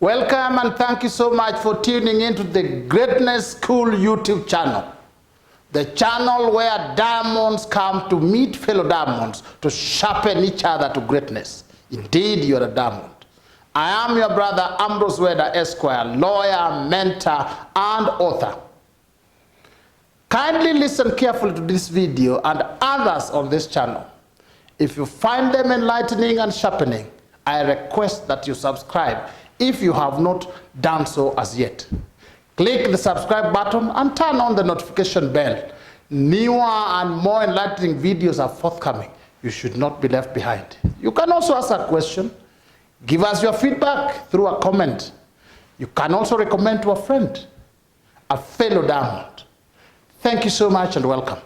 Welcome and thank you so much for tuning into the Greatness School YouTube channel. The channel where diamonds come to meet fellow diamonds to sharpen each other to greatness. Indeed, you are a diamond. I am your brother Ambrose Weda, Esquire, lawyer, mentor, and author. Kindly listen carefully to this video and others on this channel. If you find them enlightening and sharpening, I request that you subscribe if you have not done so as yet. Click the subscribe button and turn on the notification bell. Newer and more enlightening videos are forthcoming. You should not be left behind. You can also ask a question. Give us your feedback through a comment. You can also recommend to a friend, a fellow diamond. Thank you so much and welcome.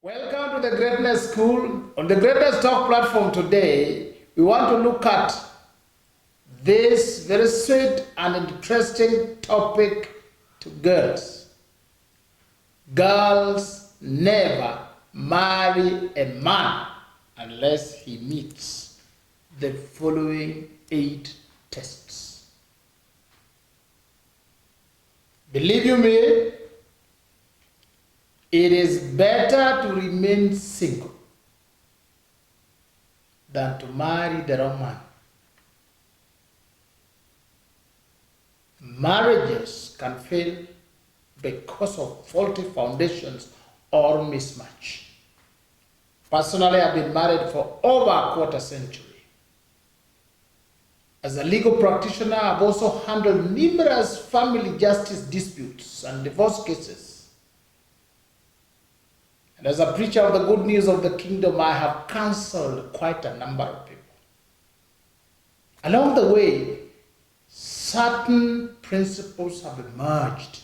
Welcome to the Greatness School. On the Greatness Talk platform today, we want to look at this very sweet and interesting topic to girls. Girls never marry a man unless he meets the following 8 tests. Believe you me, it is better to remain single than to marry the wrong man. Marriages can fail because of faulty foundations or mismatch. Personally, I've been married for over a quarter century. As a legal practitioner, I've also handled numerous family justice disputes and divorce cases. And as a preacher of the good news of the kingdom, I have counseled quite a number of people. Along the way, certain principles have emerged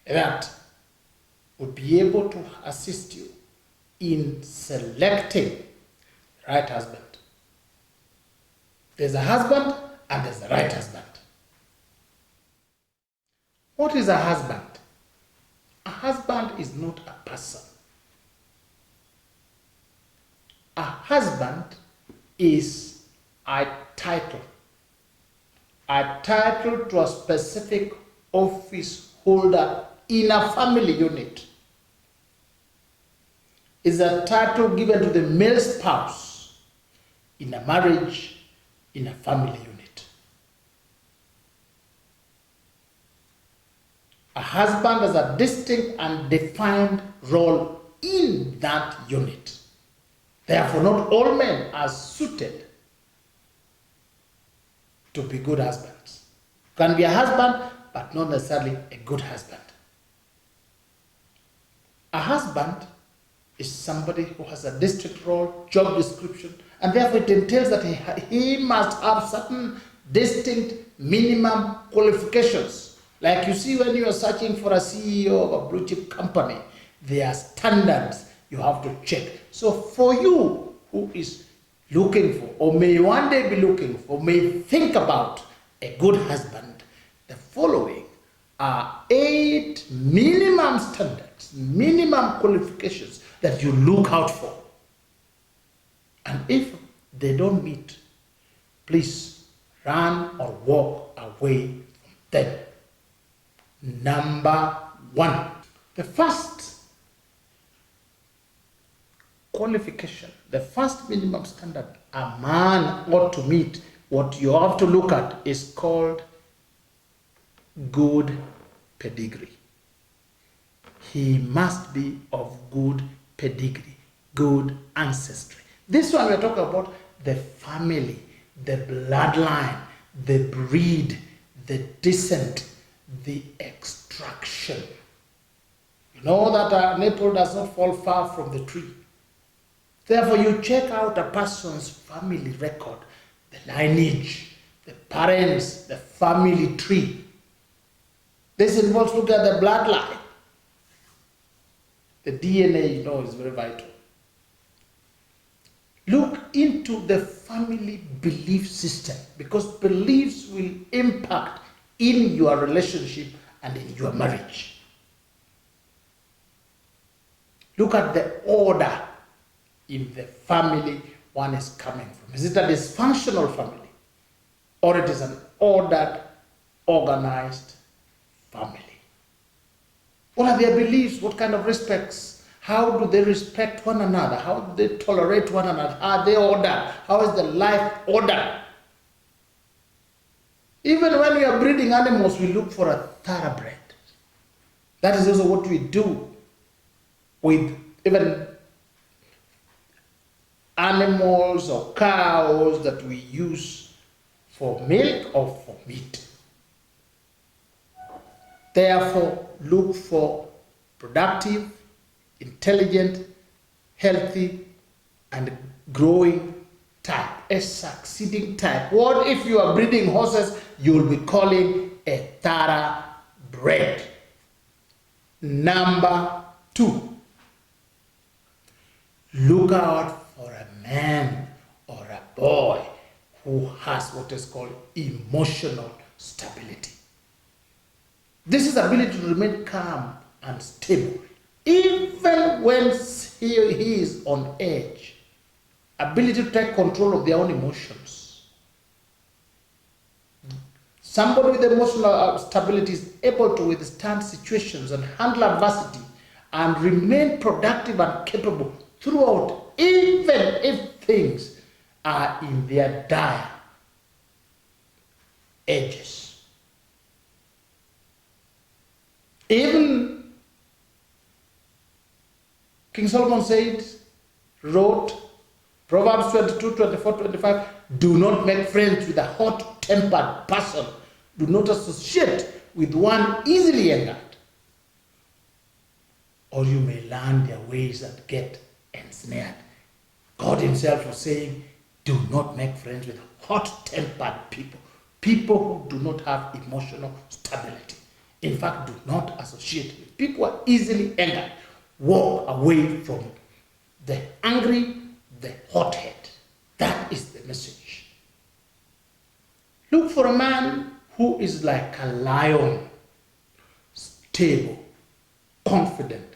that would be able to assist you in selecting the right husband. There's a husband and there's the right husband. What is a husband? A husband is not a person. A husband is a title. A title to a specific office holder in a family unit. Is a title given to the male spouse in a marriage, in a family unit. A husband has a distinct and defined role in that unit. Therefore, not all men are suited to be good husbands. Can be a husband, but not necessarily a good husband. A husband is somebody who has a distinct role, job description, and therefore it entails that he must have certain distinct minimum qualifications. Like you see when you are searching for a CEO of a blue chip company, there are standards you have to check. So for you who is looking for, or may one day be looking for, may think about a good husband, the following are 8 minimum standards, minimum qualifications that you look out for. And if they don't meet, please run or walk away from them. Number 1, the first qualification, the first minimum standard a man ought to meet, what you have to look at is called good pedigree. He must be of good pedigree, good ancestry. This one we're talking about the family, the bloodline, the breed, the descent, the extraction. You know that an apple does not fall far from the tree. Therefore, you check out a person's family record, the lineage, the parents, the family tree. This involves looking at the bloodline. The DNA, you know, is very vital. Look into the family belief system, because beliefs will impact in your relationship and in your marriage. Look at the order in the family one is coming from. Is it a dysfunctional family? or it is an ordered, organized family. What are their beliefs? What kind of respects? How do they respect one another? How do they tolerate one another? Are they ordered? How is the life ordered? Even when we are breeding animals, we look for a thoroughbred. That is also what we do with even animals or cows that we use for milk or for meat. Therefore, look for productive, intelligent, healthy, and growing type, a succeeding type. What if you are breeding horses? You'll be calling a thoroughbred. Number 2, look out for a man or a boy who has what is called emotional stability. This is ability to remain calm and stable, even when he is on edge. Ability to take control of their own emotions. Somebody with emotional stability is able to withstand situations and handle adversity and remain productive and capable throughout, even if things are in their dire edges. Even King Solomon wrote Proverbs 22, 24, 25, do not make friends with a hot-tempered person. Do not associate with one easily angered, or you may learn their ways and get ensnared. God himself was saying, do not make friends with hot-tempered people, people who do not have emotional stability. In fact, do not associate with people who are easily angered. Walk away from the angry, the hothead. That is the message. Look for a man who is like a lion, stable, confident,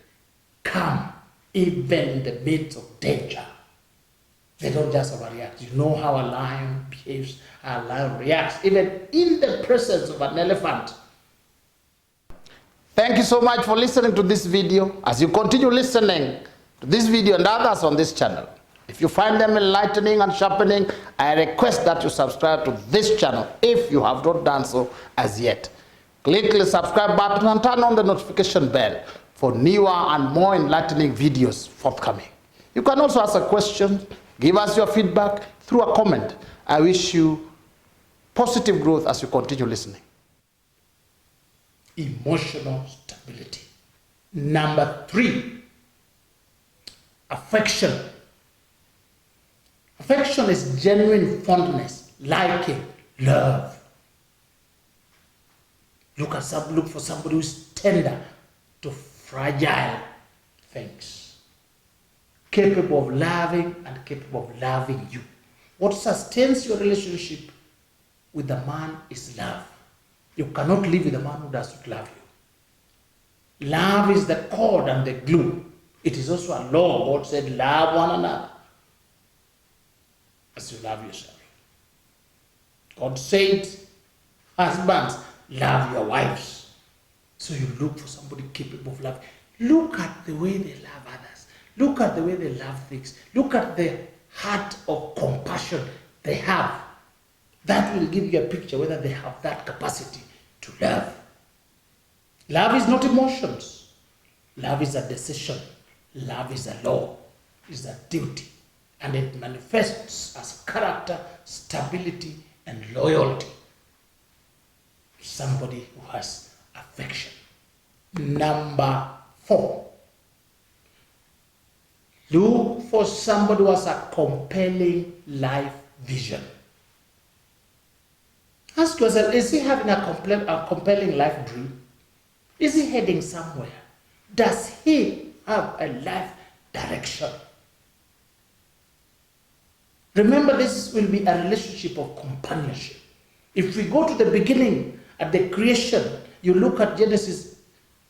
calm, even in the midst of danger. They don't just overreact. You know how a lion behaves, how a lion reacts, even in the presence of an elephant. Thank you so much for listening to this video. As you continue listening to this video and others on this channel, if you find them enlightening and sharpening, I request that you subscribe to this channel if you have not done so as yet. Click the subscribe button and turn on the notification bell for newer and more enlightening videos forthcoming. You can also ask a question, give us your feedback through a comment. I wish you positive growth as you continue listening. Emotional stability. Number 3, affection. Affection is genuine fondness, liking, love. Look for somebody who is tender to fragile things, capable of loving and capable of loving you. What sustains your relationship with the man is love. You cannot live with a man who does not love you. Love is the cord and the glue. It is also a law. God said, love one another as you love yourself. God said, husbands, love your wives. So you look for somebody capable of love. Look at the way they love others. Look at the way they love things. Look at the heart of compassion they have. That will give you a picture whether they have that capacity to love. Love is not emotions. Love is a decision. Love is a law. Is a duty. And it manifests as character, stability, and loyalty. Somebody who has affection. Number 4. Look for somebody who has a compelling life vision. Ask yourself, is he having a compelling life dream? Is he heading somewhere? Does he have a life direction? Remember, this will be a relationship of companionship. If we go to the beginning, at the creation, you look at Genesis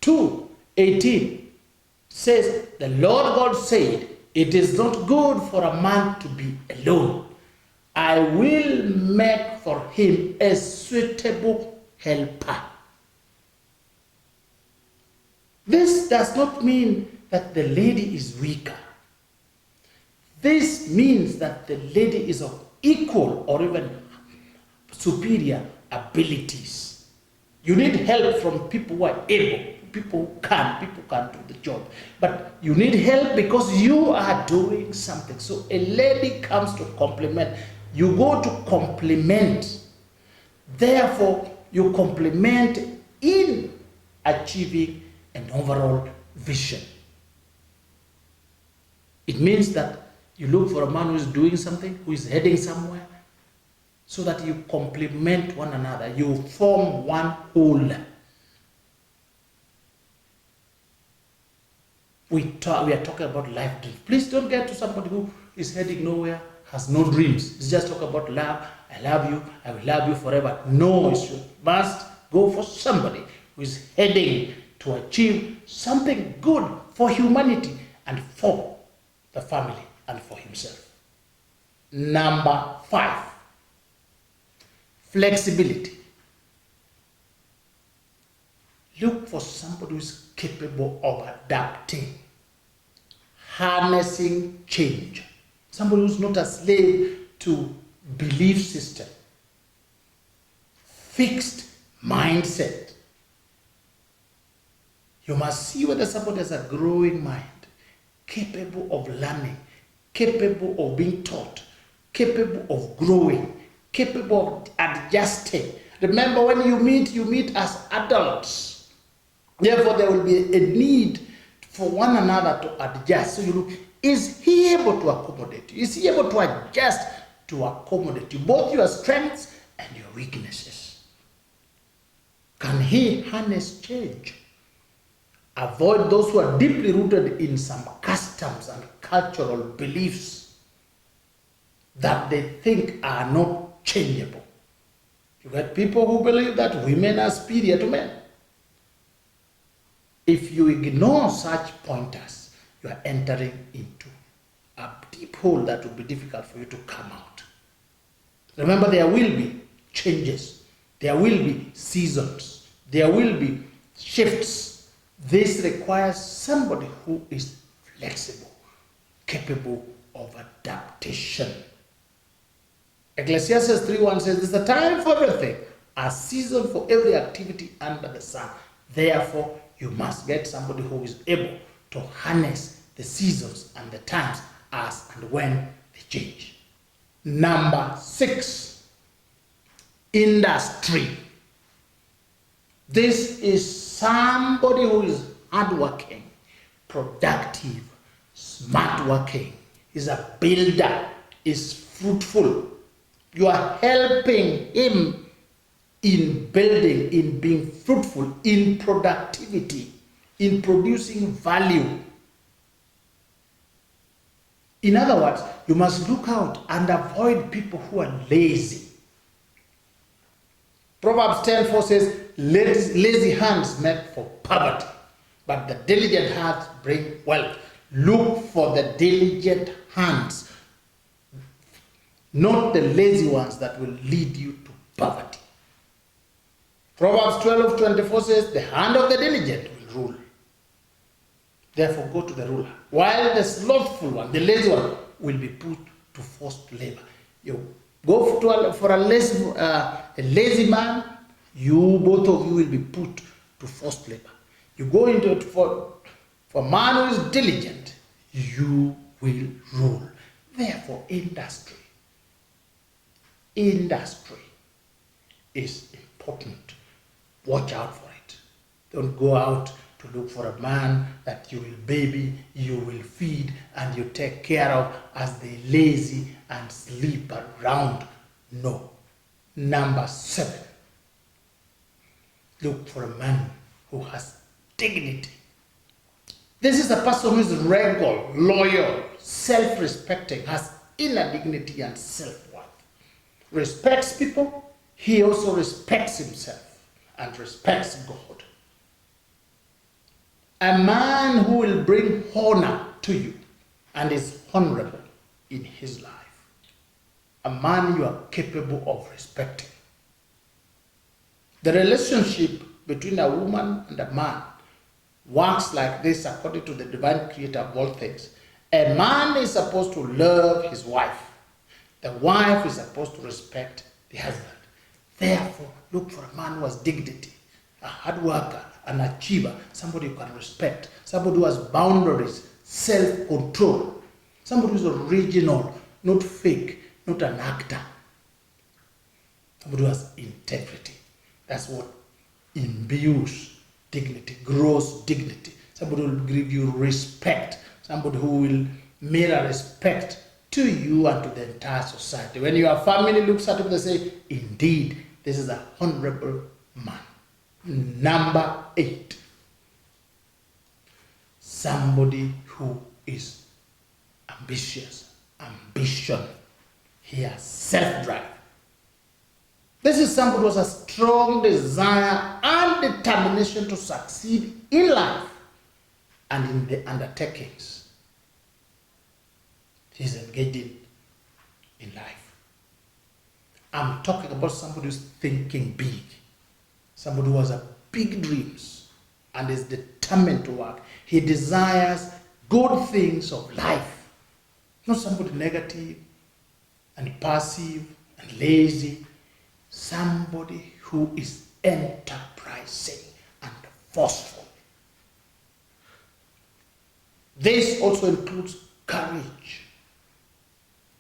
2:18, says, the Lord God said, it is not good for a man to be alone. I will make for him a suitable helper. This does not mean that the lady is weaker. This means that the lady is of equal or even superior abilities. You need help from people who are able, people who can do the job. But you need help because you are doing something. So a lady comes to complement. You go to complement. Therefore, you complement in achieving an overall vision. It means that you look for a man who is doing something, who is heading somewhere, so that you complement one another. You form one whole. We are talking about life dreams. Please don't get to somebody who is heading nowhere, has no dreams. It's just talk about love. I love you. I will love you forever. No, you must go for somebody who is heading to achieve something good for humanity and for the family and for himself. Number 5, flexibility. Look for somebody who is capable of adapting, harnessing change. Somebody who's not a slave to belief system, fixed mindset. You must see whether somebody has a growing mind, capable of learning, capable of being taught, capable of growing, capable of adjusting. Remember, when you meet as adults. Therefore, there will be a need for one another to adjust. So you look, is he able to accommodate you? Is he able to adjust to accommodate you? Both your strengths and your weaknesses. Can he harness change? Avoid those who are deeply rooted in some customs and cultural beliefs that they think are not changeable. You get people who believe that women are superior to men. If you ignore such pointers, you are entering into a deep hole that will be difficult for you to come out. Remember, there will be changes. There will be seasons. There will be shifts. This requires somebody who is flexible, capable of adaptation. Ecclesiastes 3:1 says, there's a time for everything, a season for every activity under the sun. Therefore, you must get somebody who is able to harness the seasons and the times as and when they change. Number 6, industry. This is somebody who is hardworking, productive, smart working, is a builder, is fruitful. You are helping him in building, in being fruitful, in productivity, in producing value. In other words, you must look out and avoid people who are lazy. Proverbs 10:4 says, lazy hands make for poverty, but the diligent hands bring wealth. Look for the diligent hands, not the lazy ones that will lead you to poverty. Proverbs 12:24 says, the hand of the diligent will rule. Therefore, go to the ruler. While the slothful one, the lazy one, will be put to forced labor. You go for a lazy man, both of you will be put to forced labor. You go into it for a man who is diligent, you will rule. Therefore, industry is important. Watch out for it. Don't go out to look for a man that you will baby, you will feed, and you take care of as they lazy and sleep around. No. Number 7. Look for a man who has dignity. This is a person who is regal, loyal, self-respecting, has inner dignity and self-worth. Respects people, he also respects himself and respects God. A man who will bring honor to you and is honorable in his life. a man you are capable of respecting. The relationship between a woman and a man works like this according to the divine creator of all things. A man is supposed to love his wife. The wife is supposed to respect the husband. Therefore, look for a man who has dignity, a hard worker, an achiever, somebody you can respect, somebody who has boundaries, self-control, somebody who is original, not fake, not an actor, somebody who has integrity. That's what imbues dignity, grows dignity. Somebody will give you respect, somebody who will mirror respect to you and to the entire society. When your family looks at him, they say, indeed, this is a honorable man. Number 8, somebody who is ambitious. Ambition. He has self-drive. This is somebody who has a strong desire and determination to succeed in life and in the undertakings he's engaged in life. I'm talking about somebody who's thinking big, somebody who has a big dreams and is determined to work. He desires good things of life, not somebody negative and passive and lazy. Somebody who is enterprising and forceful. This also includes courage.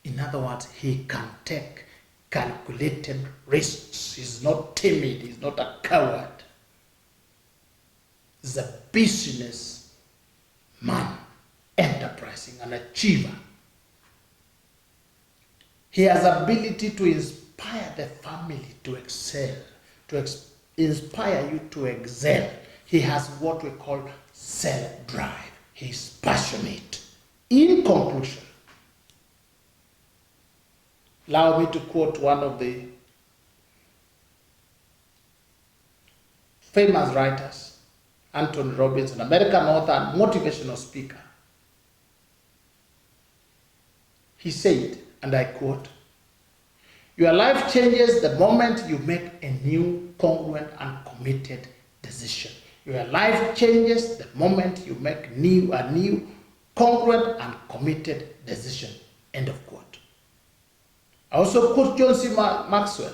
In other words, he can take calculated risks. He's not timid. He's not a coward. He's a business man, enterprising, an achiever. He has ability to inspire the family to excel, to inspire you to excel. He has what we call self-drive. He's passionate. In conclusion, allow me to quote one of the famous writers, Anthony Robbins, an American author and motivational speaker. He said, and I quote, "Your life changes the moment you make a new, congruent, and committed decision." Your life changes the moment you make a new, congruent, and committed decision. End of quote. I also quote John C. Maxwell,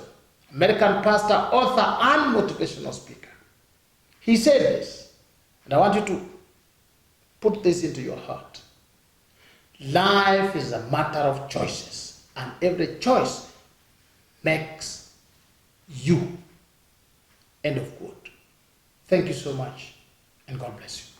American pastor, author, and motivational speaker. He said this, and I want you to put this into your heart. Life is a matter of choices, and every choice makes you. End of quote. Thank you so much, and God bless you.